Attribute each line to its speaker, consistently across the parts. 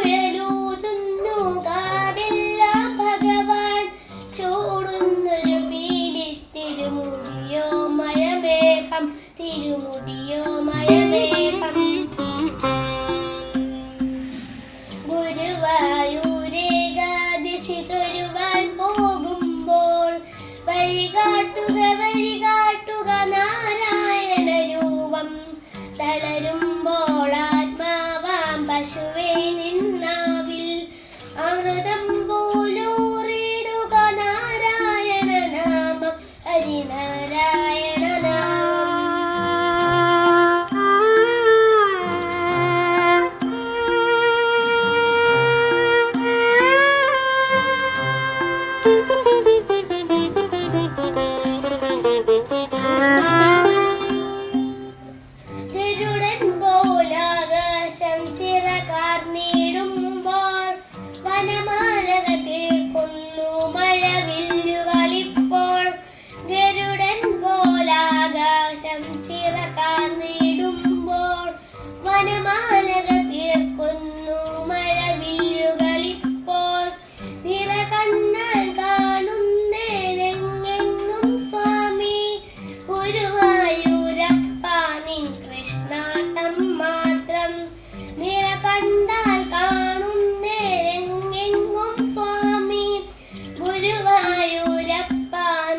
Speaker 1: ഓടക്കുഴലൂതുന്നു കാടെല്ലാം ഭഗവാൻ ചൂടുന്നൊരു പീലി തിരുമുടിയോ മയമേഘം തിരുമുടിയോ മയമേഘം ഗുരുവായൂരേകാദശി തൊഴുവാൻ പോകുമ്പോൾ വഴികാട്ടുക വഴികാട്ടുക നാരായണ രൂപം തളരുമ്പോൾ ആത്മാവാം പശുവേ നിന്നാവിൽ അമൃതം പോലൂറിടുക നാരായണ നാമം ഹരിനാരായണ നാമം ഗരുഡൻ പോലാകാശം ചിറകാർന്നിടുമ്പോൾ വനമാലക തീർക്കുന്നു മഴവില്ലുകളിപ്പോൾ ഗരുഡൻ പോലാകാശം ചിറകാർന്നിടുമ്പോൾ വനമാലക തീർക്കുന്നു മഴവില്ലുകളിപ്പോൾ നിറകണ്ണാൻ കാണുന്നേനെങ്ങെങ്ങും സ്വാമി ഗുരുവായൂരപ്പ നിൻ കൃഷ്ണാട്ടം മാത്രം നിറകണ്ടാൽ കാണുന്നേനെങ്ങെങ്ങും സ്വാമി ഗുരുവായൂരപ്പ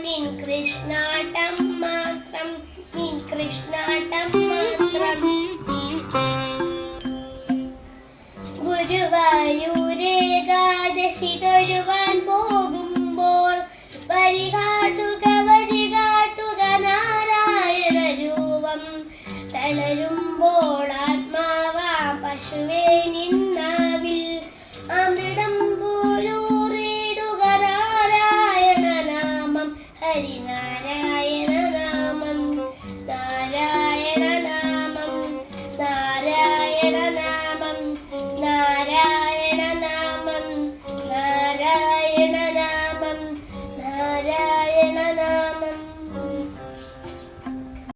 Speaker 1: നിൻ കൃഷ്ണാട്ടം മാത്രം നിൻ കൃഷ്ണാട്ടം മാത്രം ഗുരുവായൂരേകാദശി തൊഴുവാൻ പോകുമ്പോൾ വരിക